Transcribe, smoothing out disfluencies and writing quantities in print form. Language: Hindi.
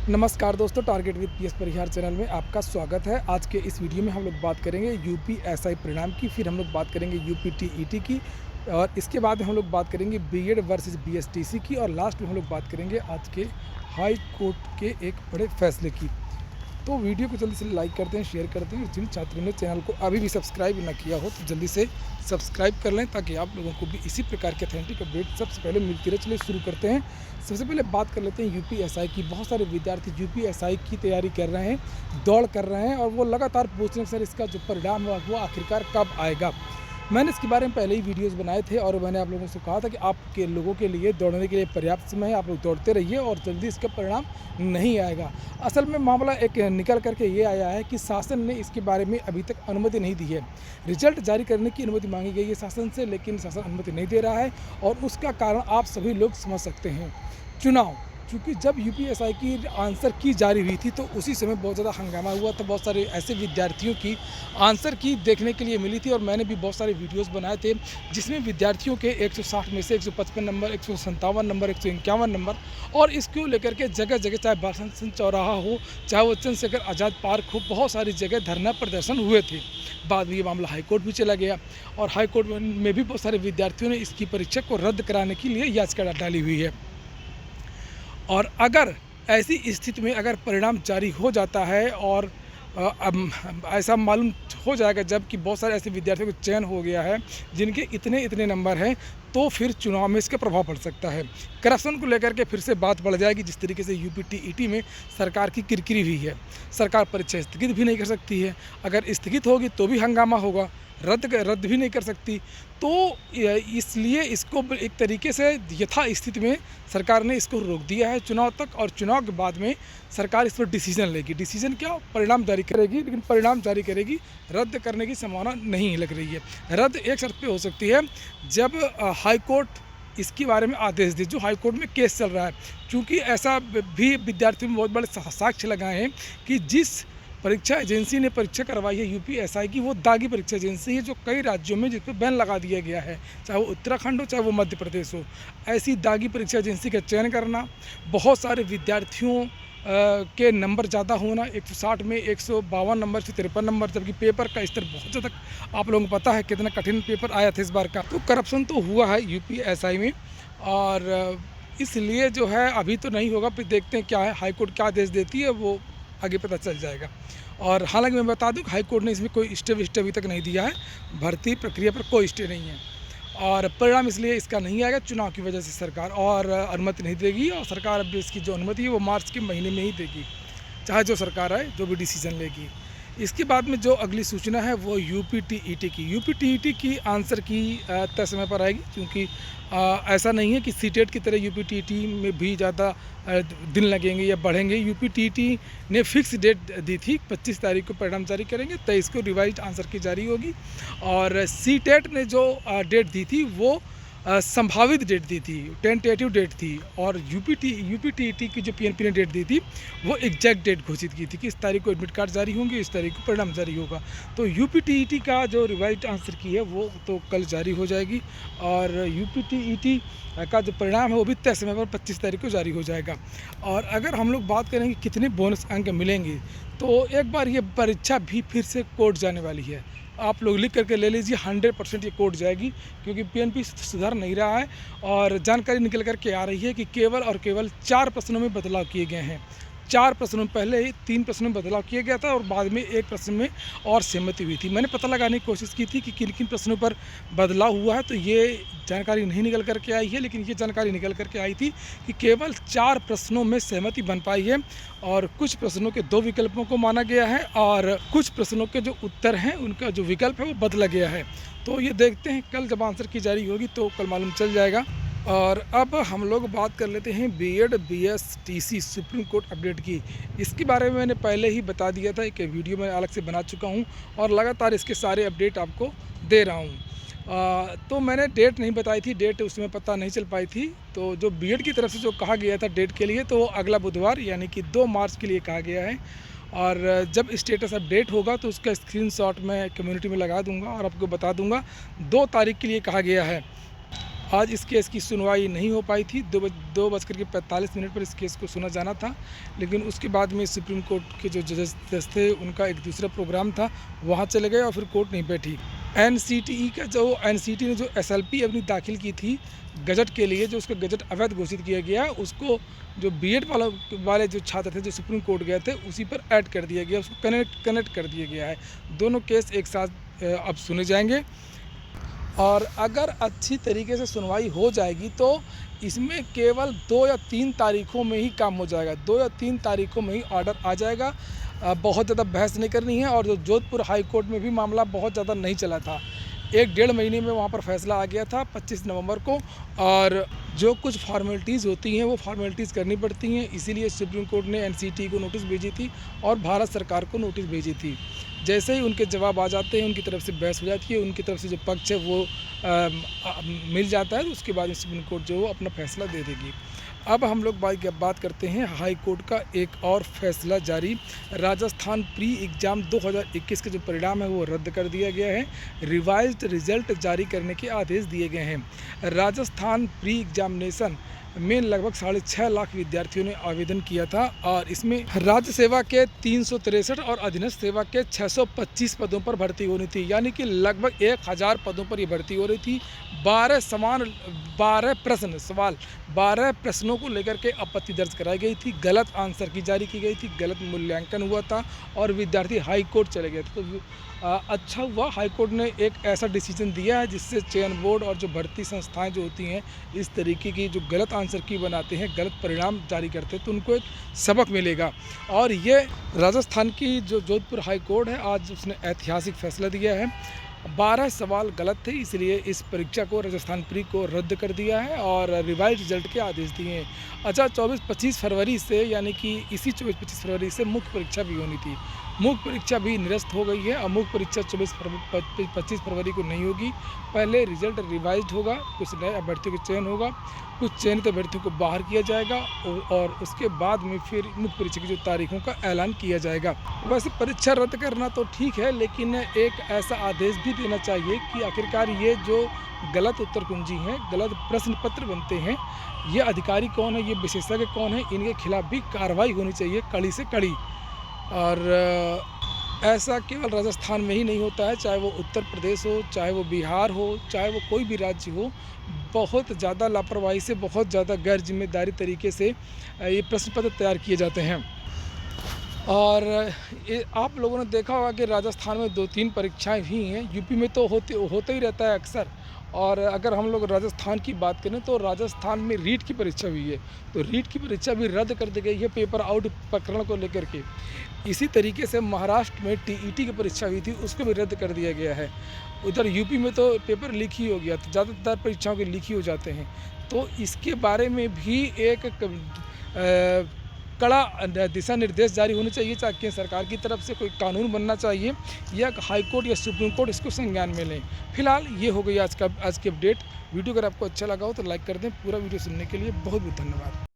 नमस्कार दोस्तों, target with PS Parihar channel में आपका स्वागत है। आज के इस वीडियो में हम लोग बात करेंगे यूपीएसआई परिणाम की, फिर हम लोग बात करेंगे यूपीटीईटी की और इसके बाद हम लोग बात करेंगे बीएड वर्सेस बीएसटीसी की और लास्ट में हम लोग बात करेंगे आज के हाई कोर्ट के एक बड़े फैसले की। तो वीडियो को जल्दी से लाइक करते हैं, शेयर करते हैं और जिन छात्रों ने चैनल को अभी भी सब्सक्राइब ना किया हो तो जल्दी से सब्सक्राइब कर लें ताकि आप लोगों को भी इसी प्रकार के अथेंटिक अपडेट सबसे पहले मिलती रहे। चलिए शुरू करते हैं। सबसे पहले बात कर लेते हैं यूपीएसआई की। बहुत सारे विद्यार्थी यूपीएसआई की तैयारी कर रहे हैं, दौड़ कर रहे हैं और वो लगातार पूछ रहे हैं सर इसका जो परिणाम है वो आखिरकार कब आएगा। मैंने इसके बारे में पहले ही वीडियोस बनाए थे और मैंने आप लोगों से कहा था कि आपके लोगों के लिए दौड़ने के लिए पर्याप्त समय है, आप लोग दौड़ते रहिए और जल्दी इसका परिणाम नहीं आएगा। असल में मामला एक निकल करके ये आया है कि शासन ने इसके बारे में अभी तक अनुमति नहीं दी है। रिजल्ट जारी करने की अनुमति मांगी गई है शासन से, लेकिन शासन अनुमति नहीं दे रहा है और उसका कारण आप सभी लोग समझ सकते हैं, चुनाव। क्योंकि जब यूपीएसआई की आंसर की जारी हुई थी तो उसी समय बहुत ज़्यादा हंगामा हुआ था। बहुत सारे ऐसे विद्यार्थियों की आंसर की देखने के लिए मिली थी और मैंने भी बहुत सारे वीडियोस बनाए थे जिसमें विद्यार्थियों के 160 में से 155 नंबर, 157 नंबर, 151 नंबर और इसको लेकर के जगह जगह, चाहे बासन चौराहा हो, चाहे वो चंद्रशेखर आज़ाद पार्क हो, बहुत सारी जगह धरना प्रदर्शन हुए थे। बाद में ये मामला हाईकोर्ट भी चला गया और हाईकोर्ट में भी बहुत सारे विद्यार्थियों ने इसकी परीक्षा को रद्द कराने के लिए याचिका डाली हुई है। और अगर ऐसी स्थिति में अगर परिणाम जारी हो जाता है और ऐसा मालूम हो जाएगा जबकि बहुत सारे ऐसे विद्यार्थियों को चयन हो गया है जिनके इतने नंबर हैं, तो फिर चुनाव में इसका प्रभाव पड़ सकता है। करप्शन को लेकर के फिर से बात बढ़ जाएगी। जिस तरीके से यूपीटीईटी में सरकार की किरकिरी हुई है, सरकार परीक्षा स्थगित भी नहीं कर सकती है, अगर स्थगित होगी तो भी हंगामा होगा, रद्द भी नहीं कर सकती। तो इसलिए इसको एक तरीके से यथास्थिति में सरकार ने इसको रोक दिया है चुनाव तक और चुनाव के बाद में सरकार इस पर डिसीजन लेगी। डिसीजन क्या, परिणाम जारी करेगी, लेकिन परिणाम जारी करेगी, रद्द करने की संभावना नहीं लग रही है। रद्द एक शर्त पे हो सकती है, जब हाई कोर्ट इसके बारे में आदेश दे, जो हाई कोर्ट में केस चल रहा है। क्योंकि ऐसा भी विद्यार्थियों में बहुत बड़े साक्ष्य लगाए हैं कि जिस परीक्षा एजेंसी ने परीक्षा करवाई है यूपीएसआई की, वो दागी परीक्षा एजेंसी है जो कई राज्यों में जिस पर बैन लगा दिया गया है, चाहे वो उत्तराखंड हो चाहे वो मध्य प्रदेश हो। ऐसी दागी परीक्षा एजेंसी का चयन करना, बहुत सारे विद्यार्थियों के नंबर ज़्यादा होना, 160 में 152 नंबर से 53 नंबर, जबकि पेपर का स्तर बहुत ज़्यादा, आप लोगों को पता है कितना कठिन पेपर आया था इस बार का। तो करप्शन तो हुआ है यूपीएसआई में और इसलिए जो है अभी तो नहीं होगा, फिर देखते हैं क्या है, हाईकोर्ट क्या आदेश देती है वो आगे पता चल जाएगा। और हालांकि मैं बता दूं हाईकोर्ट ने इसमें कोई स्टे अभी तक नहीं दिया है, भर्ती प्रक्रिया पर कोई स्टे नहीं है और परिणाम इसलिए इसका नहीं आएगा चुनाव की वजह से सरकार और अनुमति नहीं देगी और सरकार अब इसकी जो अनुमति है वो मार्च के महीने में ही देगी, चाहे जो सरकार आए, जो भी डिसीजन लेगी। इसके बाद में जो अगली सूचना है वो यूपीटीईटी की आंसर की तय समय पर आएगी। क्योंकि ऐसा नहीं है कि सीटेट की तरह यूपीटीईटी में भी ज़्यादा दिन लगेंगे या बढ़ेंगे। यूपीटीईटी ने फिक्स डेट दी थी, 25 तारीख को परिणाम जारी करेंगे, 23 को रिवाइज्ड आंसर की जारी होगी और सीटेट ने जो डेट दी थी वो संभावित डेट दी थी, टेंटेटिव डेट थी और यूपीटीईटी की जो पीएनपी ने डेट दी थी वो एग्जैक्ट डेट घोषित की थी कि इस तारीख को एडमिट कार्ड जारी होंगे, इस तारीख को परिणाम जारी होगा। तो यूपीटीईटी का जो रिवाइज्ड आंसर की है वो तो कल जारी हो जाएगी और यूपीटीईटी का जो परिणाम है वो भी तय समय पर 25 तारीख को जारी हो जाएगा। और अगर हम लोग बात करेंगे कितने बोनस अंक मिलेंगे, तो एक बार ये परीक्षा भी फिर से कोर्ट जाने वाली है। आप लोग लिख करके ले लीजिए, 100% ये कोर्ट जाएगी क्योंकि पीएनपी सुधर नहीं रहा है और जानकारी निकल करके आ रही है कि केवल और केवल 4 प्रश्नों में बदलाव किए गए हैं। 4 प्रश्नों में, पहले ही 3 प्रश्नों में बदलाव किया गया था और बाद में 1 प्रश्न में और सहमति हुई थी। मैंने पता लगाने की कोशिश की थी कि किन किन प्रश्नों पर बदलाव हुआ है, तो ये जानकारी नहीं निकल करके आई है, लेकिन ये जानकारी निकल करके आई थी कि केवल 4 प्रश्नों में सहमति बन पाई है और कुछ प्रश्नों के 2 विकल्पों को माना गया है और कुछ प्रश्नों के जो उत्तर हैं उनका जो विकल्प है वो बदला गया है। तो ये देखते हैं, कल जब आंसर की जारी होगी तो कल मालूम चल जाएगा। और अब हम लोग बात कर लेते हैं BEd BSTC Supreme Court update की। इसके बारे में मैंने पहले ही बता दिया था, एक वीडियो मैं अलग से बना चुका हूं और लगातार इसके सारे अपडेट आपको दे रहा हूं। तो मैंने डेट नहीं बताई थी, डेट उसमें पता नहीं चल पाई थी। तो जो बीएड की तरफ से जो कहा गया था डेट के लिए, तो वो अगला बुधवार यानी कि 2 मार्च के लिए कहा गया है और जब स्टेटस अपडेट होगा तो उसका स्क्रीनशॉट मैं कम्युनिटी में लगा दूंगा और आपको बता दूंगा। 2 तारीख के लिए कहा गया है आज इस केस की सुनवाई नहीं हो पाई थी। 2:45 पर इस केस को सुना जाना था, लेकिन उसके बाद में सुप्रीम कोर्ट के जो जजेस थे उनका एक दूसरा प्रोग्राम था, वहाँ चले गए और फिर कोर्ट नहीं बैठी। एनसीटी ने जो एसएलपी अपनी दाखिल की थी गजट के लिए, जो उसका गजट अवैध घोषित किया गया, उसको जो बीएड वाले जो छात्र थे जो सुप्रीम कोर्ट गए थे उसी पर ऐड कर दिया गया, उसको कनेक्ट कर दिया गया है। दोनों केस एक साथ अब सुने जाएंगे और अगर अच्छी तरीके से सुनवाई हो जाएगी तो इसमें केवल 2 या 3 तारीखों में ही काम हो जाएगा। 2 या 3 तारीखों में ही ऑर्डर आ जाएगा। बहुत ज़्यादा बहस नहीं करनी है। और जो जोधपुर हाई कोर्ट में भी मामला बहुत ज़्यादा नहीं चला था, 1-1.5 महीने में वहाँ पर फैसला आ गया था 25 नवंबर को। और जो कुछ फॉर्मेलिटीज़ होती हैं वो फॉर्मेलिटीज़ करनी पड़ती हैं, इसीलिए सुप्रीम कोर्ट ने एनसीटी को नोटिस भेजी थी और भारत सरकार को नोटिस भेजी थी। जैसे ही उनके जवाब आ जाते हैं, उनकी तरफ से बहस हो जाती है, उनकी तरफ से जो पक्ष है वो मिल जाता है, तो उसके बाद सुप्रीम कोर्ट जो अपना फैसला दे देगी। अब हम लोग बात करते हैं हाई कोर्ट का एक और फैसला जारी। राजस्थान प्री एग्ज़ाम 2021 के जो परिणाम है वो रद्द कर दिया गया है। रिवाइज्ड रिजल्ट जारी करने के आदेश दिए गए हैं। राजस्थान प्री एग्जामिनेशन में लगभग 6.5 लाख विद्यार्थियों ने आवेदन किया था और इसमें राज्य सेवा के 363 और अधीनस्थ सेवा के 625 पदों पर भर्ती होनी थी, यानी कि लगभग 1000 पदों पर ये भर्ती हो रही थी। 12 प्रश्नों को लेकर के आपत्ति दर्ज कराई गई थी, गलत आंसर की जारी की गई थी, गलत मूल्यांकन हुआ था और विद्यार्थी हाई कोर्ट चले गए थे। तो अच्छा हुआ हाई कोर्ट ने एक ऐसा डिसीजन दिया है जिससे चयन बोर्ड और जो भर्ती संस्थाएं जो होती हैं इस तरीके की जो गलत आंसर की बनाते हैं, गलत परिणाम जारी करते हैं, तो उनको एक सबक मिलेगा। और ये राजस्थान की जो जोधपुर हाई कोर्ट है, आज उसने ऐतिहासिक फैसला दिया है। 12 सवाल गलत थे, इसलिए इस परीक्षा को राजस्थान प्री को रद्द कर दिया है और रिवाइज रिजल्ट के आदेश दिए हैं। अच्छा, 24-25 फरवरी से, यानी कि इसी 24-25 फरवरी से मुख्य परीक्षा भी होनी थी। मुख्य परीक्षा भी निरस्त हो गई है और मुख्य परीक्षा 25 फरवरी को नहीं होगी। पहले रिजल्ट रिवाइज्ड होगा, कुछ नए अभ्यर्थियों का चयन होगा, कुछ चयनित अभ्यर्थियों को बाहर किया जाएगा और उसके बाद में फिर मुख्य परीक्षा की जो तारीखों का ऐलान किया जाएगा। वैसे परीक्षा रद्द करना तो ठीक है, लेकिन एक ऐसा आदेश भी देना चाहिए कि आखिरकार ये जो गलत उत्तर कुंजी हैं, गलत प्रश्न पत्र बनते हैं, ये अधिकारी कौन है, ये विशेषज्ञ कौन है, इनके खिलाफ भी कार्रवाई होनी चाहिए, कड़ी से कड़ी। और ऐसा केवल राजस्थान में ही नहीं होता है, चाहे वो उत्तर प्रदेश हो, चाहे वो बिहार हो, चाहे वो कोई भी राज्य हो, बहुत ज़्यादा लापरवाही से, बहुत ज़्यादा गैर जिम्मेदारी तरीके से ये प्रश्न पत्र तैयार किए जाते हैं। और ये आप लोगों ने देखा होगा कि राजस्थान में 2-3 परीक्षाएं भी हैं, यूपी में तो होते ही रहता है अक्सर। और अगर हम लोग राजस्थान की बात करें तो राजस्थान में रीट की परीक्षा हुई है, तो रीट की परीक्षा भी रद्द कर दी गई है पेपर आउट प्रकरण को लेकर के। इसी तरीके से महाराष्ट्र में टीईटी की परीक्षा हुई थी, उसको भी रद्द कर दिया गया है। उधर यूपी में तो पेपर लीक ही हो गया, तो ज़्यादातर परीक्षाओं के लीक ही हो जाते हैं। तो इसके बारे में भी एक कड़ा दिशा निर्देश जारी होने चाहिए, चाहे सरकार की तरफ से कोई कानून बनना चाहिए या हाई कोर्ट या सुप्रीम कोर्ट इसको संज्ञान में लें। फिलहाल ये हो गई आज की अपडेट। वीडियो अगर आपको अच्छा लगा हो तो लाइक कर दें। पूरा वीडियो सुनने के लिए बहुत बहुत धन्यवाद।